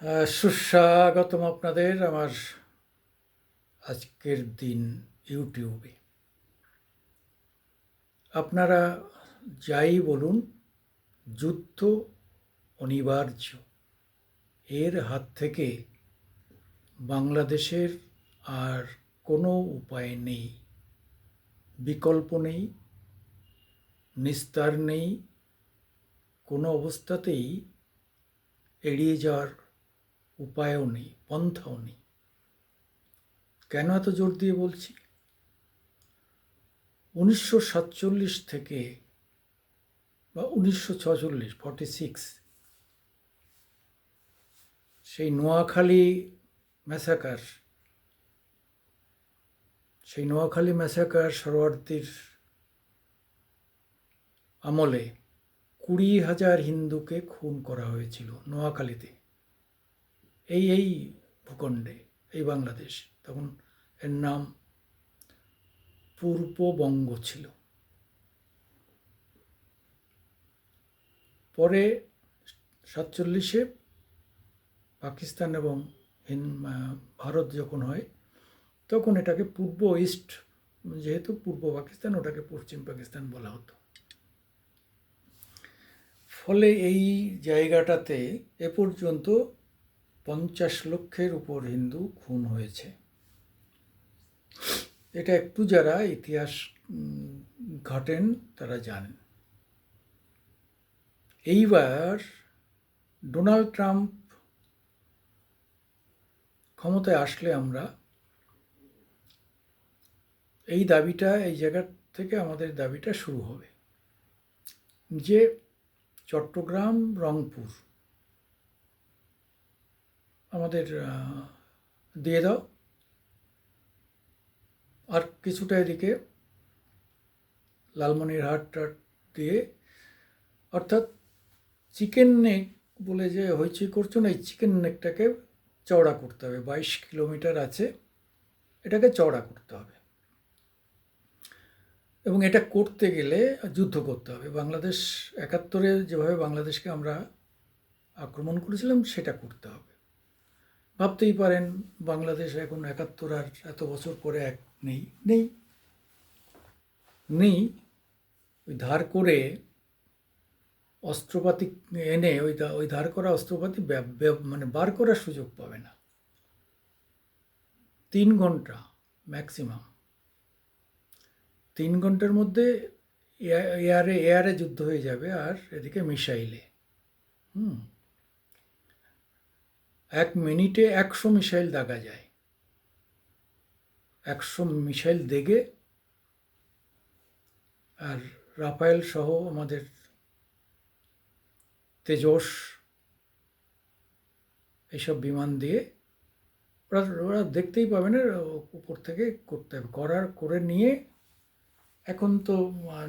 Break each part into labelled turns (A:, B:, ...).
A: সুস্বাগতম আপনাদের আমার আজকের দিন ইউটিউবে। আপনারা যাই বলুন, যুদ্ধ অনিবার্য। এর হাত থেকে বাংলাদেশের আর কোনো উপায় নেই, বিকল্প নেই, নিস্তার নেই, কোনো অবস্থাতেই এড়িয়ে যাওয়ার উপায়ও নেই, পন্থাও নেই। কেন এত জোর দিয়ে বলছি? 1947 থেকে বা 1946, 46, সেই নোয়াখালী ম্যাসাকার, শরণার্থীর আমলে 20,000 হিন্দুকে খুন করা হয়েছিল নোয়াখালীতে, এই ভূখণ্ডে, এই বাংলাদেশ। তখন এর নাম পূর্ববঙ্গ ছিল। পরে 47-এ পাকিস্তান এবং ভারত যখন হয়, তখন এটাকে পূর্ব ইস্ট, যেহেতু পূর্ব পাকিস্তান, ওটাকে পশ্চিম পাকিস্তান বলা হতো। ফলে এই জায়গাটাতে এ পর্যন্ত 50 লক্ষের উপর হিন্দু খুন হয়েছে। এটা একটু যারা ইতিহাস ঘাটেন তারা জানেন। এইবার ডোনাল্ড ট্রাম্প ক্ষমতায় আসলে আমরা এই দাবিটা, এই জায়গা থেকে আমাদের দাবিটা শুরু হবে যে চট্টগ্রাম, রংপুর আমাদের দিয়ে দাও, আর কিছুটা এদিকে লালমনিরহাট দিয়ে, অর্থাৎ চিকেন নেক বলে যে হইচই করছো না, এই চিকেন নেকটাকে চওড়া করতে হবে। 22 কিলোমিটার আছে, এটাকে চওড়া করতে হবে। এবং এটা করতে গেলে যুদ্ধ করতে হবে। বাংলাদেশ 71-এ যেভাবে বাংলাদেশকে আমরা আক্রমণ করেছিলাম, সেটা করতে হবে। ভাবতেই পারেন বাংলাদেশ এখন 71 আর এত বছর পরে নেই নেই নেই ওই ধার করে অস্ত্রপাতি এনে ওই ধার করা অস্ত্রপাতি মানে বার করার সুযোগ পাবে না। 3 ঘন্টা ম্যাক্সিমাম, 3 ঘন্টার মধ্যে এয়ারে যুদ্ধ হয়ে যাবে, আর এদিকে মিসাইলে। 1 মিনিটে 100 মিসাইল দাগা যায়। 100 মিসাইল দেগে, আর রাফায়েল সহ আমাদের তেজস এইসব বিমান দিয়ে ওরা দেখতেই পাবে না, উপর থেকে করতে হবে। করে নিয়ে এখন তো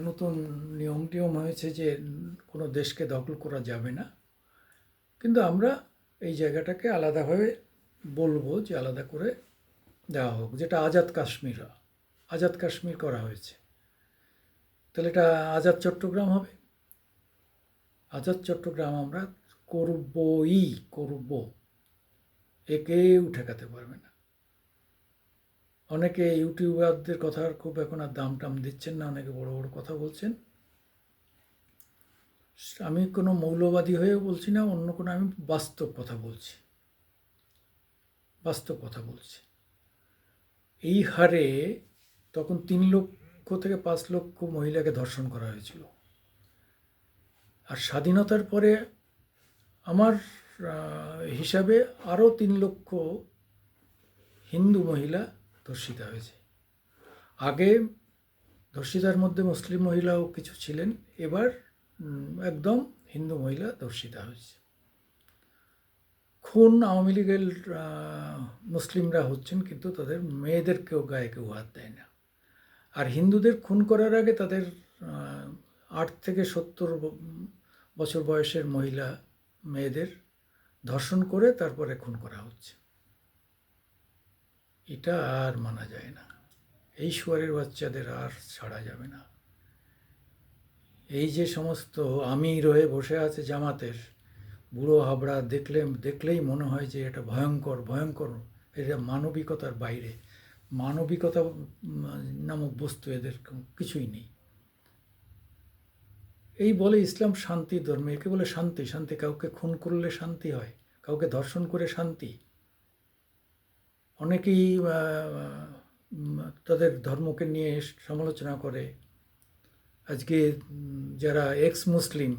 A: নতুন নিয়ম হয়েছে যে কোনো দেশকে দখল করা যাবে না, কিন্তু আমরা এই জায়গাটাকে আলাদাভাবে বলবো যে আলাদা করে দেওয়া হোক, যেটা আজাদ কাশ্মীর করা হয়েছে। তাহলে এটা আজাদ চট্টগ্রাম হবে। আজাদ চট্টগ্রাম আমরা করব, একেও ঠেকাতে পারবে না। অনেকে ইউটিউবারদের কথার খুব এখন আর দাম টাম দিচ্ছেন না, অনেকে বড় বড় কথা বলছেন। আমি কোনো মৌলবাদী হয়েও বলছি না, অন্য কোনো, আমি বাস্তব কথা বলছি। এই হারে তখন 3 লক্ষ থেকে 5 লক্ষ মহিলাকে ধর্ষণ করা হয়েছিল। আর স্বাধীনতার পরে আমার হিসাবে আরও 3 লক্ষ হিন্দু মহিলা ধর্ষিতা হয়েছে। আগে ধর্ষিতার মধ্যে মুসলিম মহিলাও কিছু ছিলেন, এবার একদম হিন্দু মহিলা ধর্ষিতা হয়েছে। খুন আওয়ামী লীগের মুসলিমরা হচ্ছেন, কিন্তু তাদের মেয়েদেরকেও গায়ে কেউ হাত দেয় না। আর হিন্দুদের খুন করার আগে তাদের 8 থেকে 70 বছর বয়সের মেয়েদের ধর্ষণ করে তারপরে খুন করা হচ্ছে। এটা আর মানা যায় না। এই শুয়ারের বাচ্চাদের আর ছাড়া যাবে না। এই যে সমস্ত আমির হয়ে বসে আছে জামাতের, বুড়ো হাবড়া দেখলেই মনে হয় যে এটা ভয়ঙ্কর ভয়ঙ্কর, এটা মানবিকতার বাইরে। মানবিকতা নামক বস্তু এদের কিছুই নেই। এই বলে ইসলাম শান্তির ধর্ম, একে বলে শান্তি। শান্তি কাউকে খুন করলে শান্তি হয়, কাউকে ধর্ষণ করে শান্তি। অনেকেই তাদের ধর্মকে নিয়ে সমালোচনা করে। আজকে যারা এক্স মুসলিম,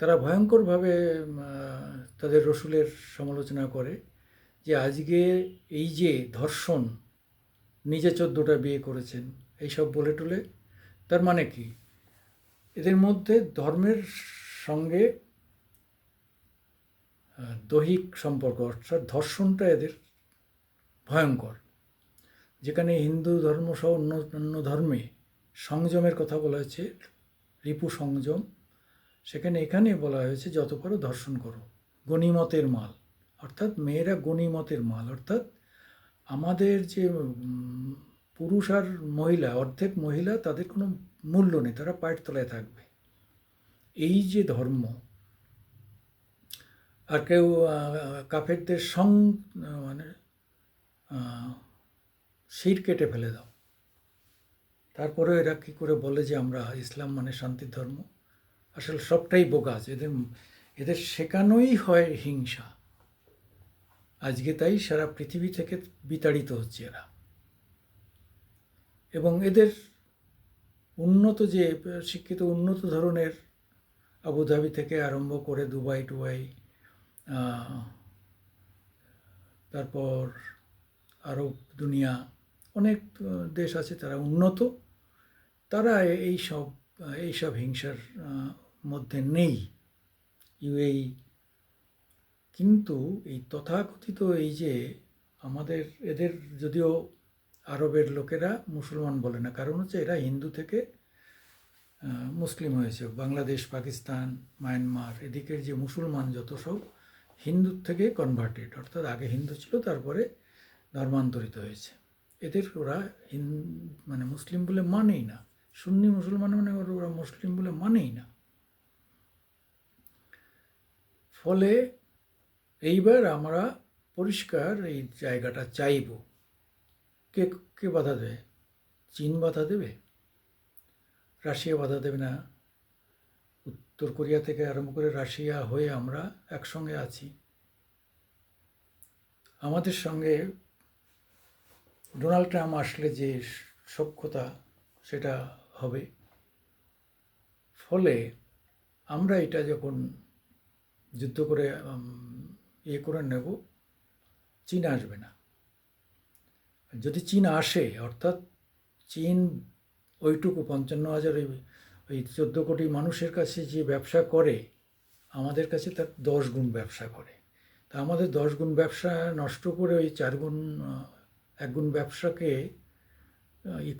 A: তারা ভয়ঙ্করভাবে তাদের রসুলের সমালোচনা করে, যে আজকে এই যে ধর্ষণ, নিজে 14টা বিয়ে করেছেন, এইসব বলে টলে, তার মানে কি? এদের মধ্যে ধর্মের সঙ্গে দৈহিক সম্পর্ক, অর্থাৎ ধর্ষণটা এদের ভয়ঙ্কর। যেখানে হিন্দু ধর্ম সহ অন্য ধর্মে সংযমের কথা বলা হয়েছে, রিপু সংযম, এখানে বলা হয়েছে যত পারো ধর্ষণ করো, গনিমতের মাল। অর্থাৎ মেয়েরা গনিমতের মাল, অর্থাৎ আমাদের যে পুরুষ আর মহিলা, অর্ধেক মহিলা, তাদের কোনো মূল্য নেই, তারা পায়ের তলায় থাকবে। এই যে ধর্ম। আর কেউ কাফেরদের মানে শির কেটে ফেলে দাও, তারপরে এরা কী করে বলে যে আমরা ইসলাম মানে শান্তির ধর্ম? আসলে সবটাই বোগাস। এদের শেখানোই হয় হিংসা। আজকে তাই সারা পৃথিবী থেকে বিতাড়িত হচ্ছে এরা। এবং এদের উন্নত যে শিক্ষিত উন্নত ধরনের আবুধাবি থেকে আরম্ভ করে দুবাই টুবাই, তারপর আরব দুনিয়া, অনেক দেশ আছে তারা উন্নত, তারা এইসব হিংসার মধ্যে নেই। ইউএই। কিন্তু এই তথাকথিত এই যে আমাদের, এদের যদিও আরবের লোকেরা মুসলমান বলে না, কারণ হচ্ছে এরা হিন্দু থেকে মুসলিম হয়েছে। বাংলাদেশ, পাকিস্তান, মায়ানমার, এদিকের যে মুসলমান যত সব হিন্দুর থেকে কনভার্টেড, অর্থাৎ আগে হিন্দু ছিল, তারপরে ধর্মান্তরিত হয়েছে। এদের ওরা মানে মুসলিম বলে মানেই না। সুন্নি মুসলমান মানে ওরা মুসলিম বলে মানেই না। ফলে এইবার আমরা পরিষ্কার এই জায়গাটা চাইব। কে বাধা দেবে? চীন বাধা দেবে? রাশিয়া বাধা দেবে না? উত্তর কোরিয়া থেকে আরম্ভ করে রাশিয়া হয়ে আমরা একসঙ্গে আছি। আমাদের সঙ্গে ডোনাল্ড ট্রাম্প আসলে যে সখ্যতা, সেটা হবে। ফলে আমরা এটা যখন যুদ্ধ করে করে নেব, চীন আসবে না। যদি চীন আসে, অর্থাৎ চীন ওইটুকু 55,000 ওই 14 কোটি মানুষের কাছে যে ব্যবসা করে, আমাদের কাছে তার 10 গুণ ব্যবসা করে। তা আমাদের 10 গুণ ব্যবসা নষ্ট করে ওই 4 গুণ 1 গুণ ব্যবসাকে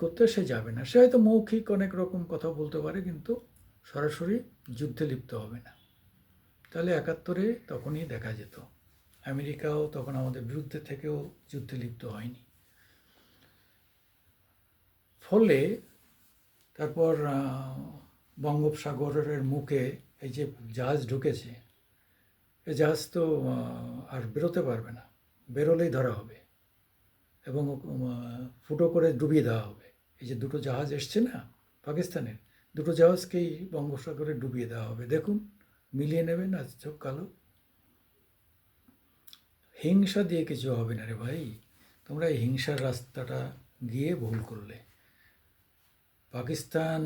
A: করতে সে যাবে না। সে হয়তো মৌখিক অনেক রকম কথা বলতে পারে, কিন্তু সরাসরি যুদ্ধে লিপ্ত হবে না। তাহলে 71-এ তখনই দেখা যেত। আমেরিকাও তখন আমাদের বিরুদ্ধে থেকেও যুদ্ধে লিপ্ত হয়নি। ফলে তারপর বঙ্গোপসাগরের মুখে এই যে জাহাজ ঢুকেছে, এই জাহাজ তো আর বেরোতে পারবে না, বেরোলেই ধরা হবে এবং ফুটো করে ডুবিয়ে দেওয়া হবে। এই যে দুটো জাহাজ এসছে না পাকিস্তানের, দুটো জাহাজকেই বঙ্গোপসাগরে ডুবিয়ে দেওয়া হবে। দেখুন, মিলিয়ে নেবেন আজ চোখ কালো। হিংসা দিয়ে কিছু হবে না রে ভাই। তোমরা এই হিংসার রাস্তাটা গিয়ে ভুল করলে। পাকিস্তান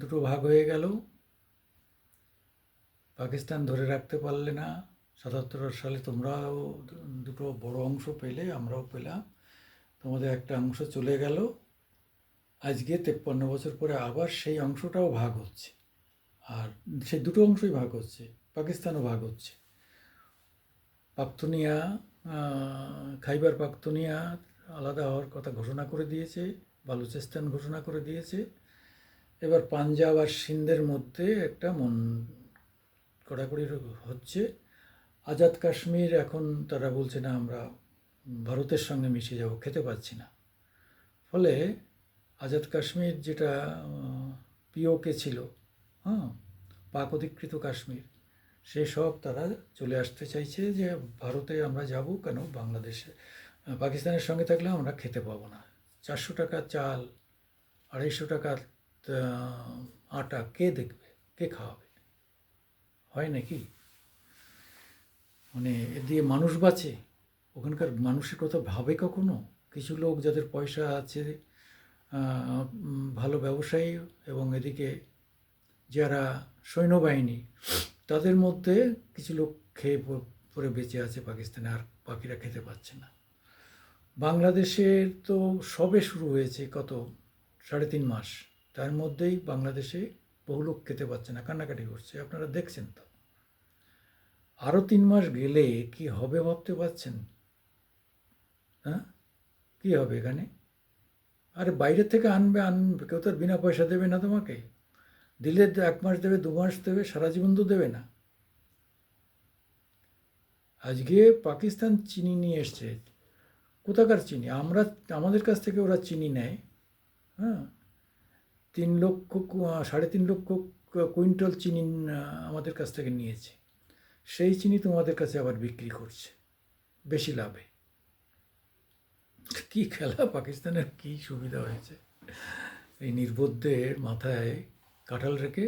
A: দুটো ভাগ হয়ে গেল, পাকিস্তান ধরে রাখতে পারলে না। 77 সালে তোমরাও দুটো বড় অংশ পেলে, আমরাও পেলাম, তোমাদের একটা অংশ চলে গেল। আজকে 53 বছর পরে আবার সেই অংশটাও ভাগ হচ্ছে, আর সেই দুটো অংশই ভাগ হচ্ছে, পাকিস্তানও ভাগ হচ্ছে। পাখতুনিয়া, খাইবার পাখতুনিয়া আলাদা হওয়ার কথা ঘোষণা করে দিয়েছে, বালুচিস্তান ঘোষণা করে দিয়েছে। এবার পাঞ্জাব আর সিন্ধের মধ্যে একটা কড়াকড়ি হচ্ছে। আজাদ কাশ্মীর এখন তারা বলছে না, আমরা ভারতের সঙ্গে মিশে যাব, খেতে পাচ্ছি না। ফলে আজাদ কাশ্মীর, যেটা পিওকে ছিল, পাক অধিকৃত কাশ্মীর, সেসব তারা চলে আসতে চাইছে যে ভারতে আমরা যাব কেন, বাংলাদেশে পাকিস্তানের সঙ্গে থাকলে আমরা খেতে পাবো না। 400 টাকার চাল, 250 টাকার আটা কে দেখবে, কে খাওয়াবে? হয় নাকি? মানে এ দিয়ে মানুষ বাঁচে? ওখানকার মানুষের কথা ভাবে কখনো? কিছু লোক যাদের পয়সা আছে, ভালো ব্যবসায়ী, এবং এদিকে যারা সৈন্যবাহিনী, তাদের মধ্যে কিছু লোক খেয়ে পরে বেঁচে আছে পাকিস্তানে, আর বাকিরা খেতে পাচ্ছে না। বাংলাদেশের তো সবে শুরু হয়েছে, কত 3.5 মাস, তার মধ্যেই বাংলাদেশে বহু লোক খেতে পাচ্ছে না, কান্নাকাটি করছে, আপনারা দেখছেন তো। আরও 3 মাস গেলে কি হবে ভাবতে পারছেন? হ্যাঁ, কী হবে এখানে? আরে বাইরে থেকে আনবে, কেউ তো আর বিনা পয়সা দেবে না তোমাকে। দিলে 1 মাস দেবে, 2 মাস দেবে, সারা জীবন তো দেবে না। আজকে পাকিস্তান চিনি নিয়ে এসছে। কোথাকার চিনি? আমাদের কাছ থেকে ওরা চিনি নেয়, হ্যাঁ, 3 লক্ষ 3.5 লক্ষ কুইন্টাল চিনি আমাদের কাছ থেকে নিয়েছে। সেই চিনি তোমাদের কাছে আবার বিক্রি করছে বেশি লাভে। কি খেলা! পাকিস্তানের কি সুবিধা হয়েছে! এই নির্বোধদের মাথায় কাঁঠাল রেখে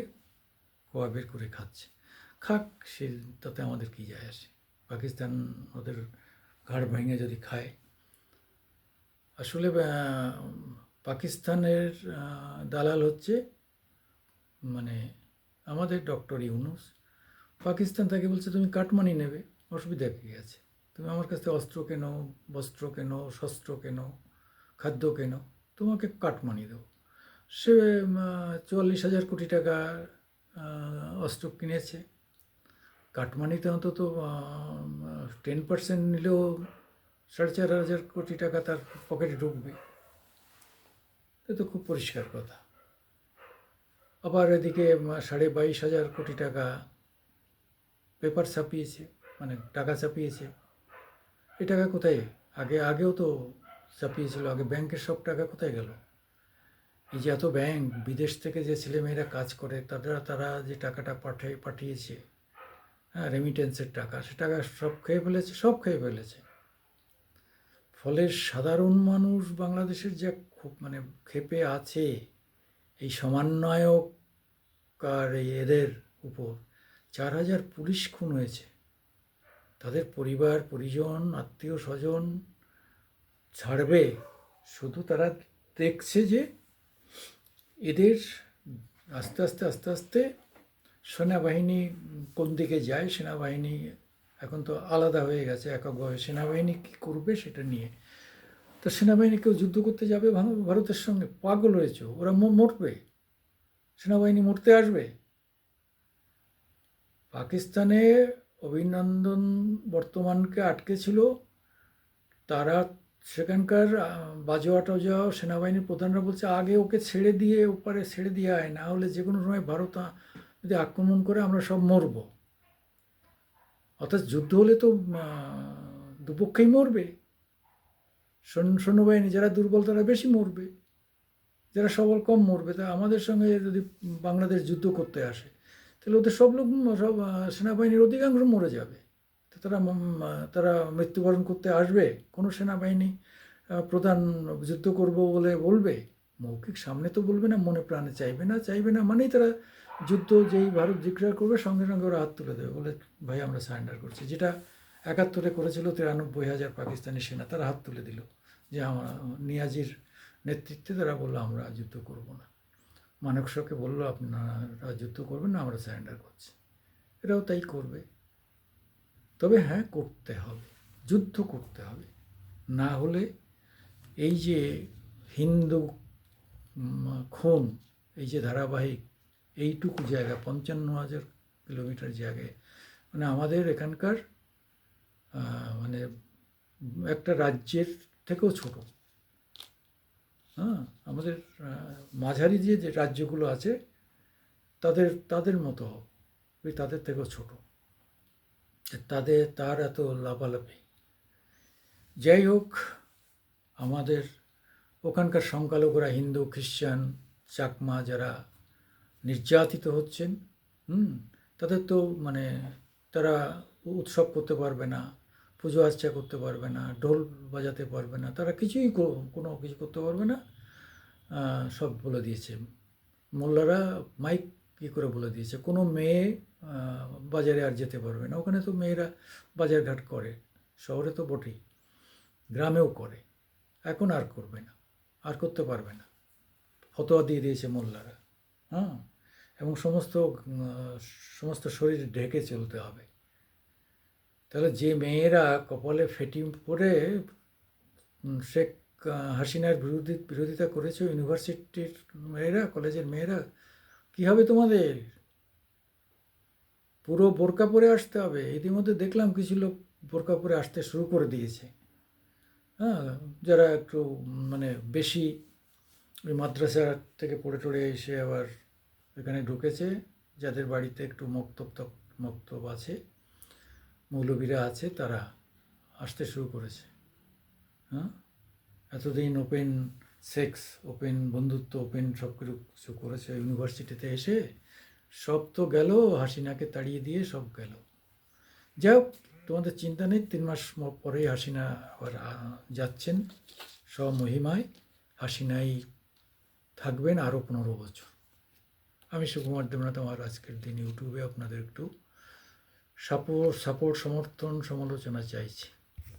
A: কোয়া বের করে খাচ্ছে। খাক, সে তাতে আমাদের কি যায় আসে? পাকিস্তান ওদের ঘাড় ভেঙে যদি খায়। আসলে পাকিস্তানের দালাল হচ্ছে মানে আমাদের ডক্টর ইউনূস। পাকিস্তান তাকে বলছে তুমি কাটমানি নেবে, অসুবিধা কী আছে? তুমি আমার কাছ থেকে অস্ত্র কেনো, বস্ত্র কেনো, শস্ত্র কেনো, খাদ্য কেনো, তোমাকে কাটমানি দেবো। সে 44,000 কোটি টাকা অস্ত্র কিনেছে। কাটমানিতে অন্তত 10% নিলেও 4,500 কোটি টাকা তার পকেটে ঢুকবে। এ তো খুব পরিষ্কার কথা। আবার এদিকে 22,500 কোটি টাকা পেপার ছাপিয়েছে, মানে টাকা ছাপিয়েছে। এই টাকা কোথায়? আগেও তো ছাপিয়েছিল। আগে ব্যাংকের সব টাকা কোথায় গেল? এই যে এত ব্যাংক, বিদেশ থেকে যে ছেলেমেয়েরা কাজ করে তারা যে টাকাটা পাঠিয়েছে, হ্যাঁ, রেমিটেন্সের টাকা, সে টাকা সব খেয়ে ফেলেছে। ফলে সাধারণ মানুষ বাংলাদেশের যে খুব মানে ক্ষেপে আছে এই সমন্বয়ক আর এদের উপর। 4,000 পুলিশ খুন হয়েছে, তাদের পরিবার পরিজন আত্মীয় স্বজন ছাড়বে? শুধু তারা দেখছে যে এদের আস্তে আস্তে সেনাবাহিনী কোন দিকে যায়। সেনাবাহিনী এখন তো আলাদা হয়ে গেছে, এককভাবে সেনাবাহিনী কী করবে সেটা নিয়ে। তো সেনাবাহিনী কেউ যুদ্ধ করতে যাবে ভারতের সঙ্গে? পাগল হয়েছে? ওরা মরবে, সেনাবাহিনী মরতে আসবে? পাকিস্তানে অভিনন্দন বর্তমানকে আটকে ছিল, তারা সেখানকার বাজোয়া টাজোয়া সেনাবাহিনীর প্রধানরা বলছে আগে ওকে ছেড়ে দিয়ে ওপারে ছেড়ে দিয়ে আয়, না হলে যে কোনো সময় ভারত যদি আক্রমণ করে আমরা সব মরব। অর্থাৎ যুদ্ধ হলে তো দুপক্ষেই মরবে। সৈন্যবাহিনী যারা দুর্বল তারা বেশি মরবে, যারা সবল কম মরবে। তা আমাদের সঙ্গে যদি বাংলাদেশ যুদ্ধ করতে আসে, তাহলে ওদের সব সেনাবাহিনীর অধিকাংশ মরে যাবে। তো তারা মৃত্যুবরণ করতে আসবে? কোনো সেনাবাহিনী প্রধান যুদ্ধ করব বলে বলবে? মৌখিক সামনে তো বলবে না, মনে প্রাণে চাইবে না মানেই তারা যুদ্ধ যেই ভারত ডিক্লেয়ার করবে সঙ্গে সঙ্গে ওরা হাত তুলে দেবে, বলে ভাই আমরা সারেন্ডার করছি। যেটা 71-এ করেছিল 93,000 পাকিস্তানি সেনা, তারা হাত তুলে দিল যে নিয়াজির নেতৃত্বে তারা বললো আমরা যুদ্ধ করব না। মানেকশকে বললো আপনারা যুদ্ধ করবেন না, আমরা সারেন্ডার করছি। এরাও তাই করবে। তবে হ্যাঁ, করতে হবে, যুদ্ধ করতে হবে। না হলে এই যে হিন্দু খুন, এই যে ধারাবাহিক এইটুকু জায়গা, 55,000 কিলোমিটার জায়গায়, মানে আমাদের এখানকার মানে একটা রাজ্যের থেকেও ছোট। হ্যাঁ, আমাদের মাঝারি যে রাজ্যগুলো আছে তাদের মতো ওই তাদের থেকেও ছোট, তার এত লাফালাফি। যাই হোক, আমাদের ওখানকার সংখ্যালঘুরা হিন্দু খ্রিস্টান চাকমা যারা নির্যাতিত হচ্ছেন, তাদের তো মানে তারা উৎসব করতে পারবে না, পুজো আর্চা করতে পারবে না, ঢোল বাজাতে পারবে না, তারা কিছুই কোনো কিছু করতে পারবে না। সব বলে দিয়েছে মোল্লারা, মাইক কী করে বলে দিয়েছে কোনো মেয়ে বাজারে আর যেতে পারবে না। ওখানে তো মেয়েরা বাজারঘাট করে, শহরে তো বটেই, গ্রামেও করে, এখন আর করবে না, আর করতে পারবে না, ফতোয়া দিয়ে দিয়েছে মোল্লারা। হ্যাঁ, এবং সমস্ত শরীর ঢেকে চলতে হবে। তাহলে যে মেয়েরা কপালে ফেটি পরে শেখ হাসিনার বিরোধিতা করেছে, ইউনিভার্সিটির মেয়েরা, কলেজের মেয়েরা, কী হবে তোমাদের? পুরো বোরকা পরে আসতে হবে। ইতিমধ্যে দেখলাম কিছু লোক বোরকা পরে আসতে শুরু করে দিয়েছে। হ্যাঁ, যারা একটু মানে বেশি ওই মাদ্রাসা থেকে পড়ে টড়ে এসে আবার এখানে ঢুকেছে, যাদের বাড়িতে একটু মক্তব আছে, মৌলবীরা আছে, তারা আসতে শুরু করেছে। হ্যাঁ, এতদিন ওপেন সেক্স, ওপেন বন্ধুত্ব, ওপেন সব কিছু করেছে, ইউনিভার্সিটিতে এসে সব তো গেল, হাসিনাকে তাড়িয়ে দিয়ে সব গেল। যাই হোক, তোমাদের চিন্তা নেই, 3 মাস পরেই হাসিনা আবার যাচ্ছেন স্বমহিমায়। হাসিনাই থাকবেন আরও 15 বছর। আমি সুকুমার দেবনাথ, আমার আজকের দিন ইউটিউবে আপনাদের একটু সাপোর্ট, সমর্থন, সমালোচনা চাইছি।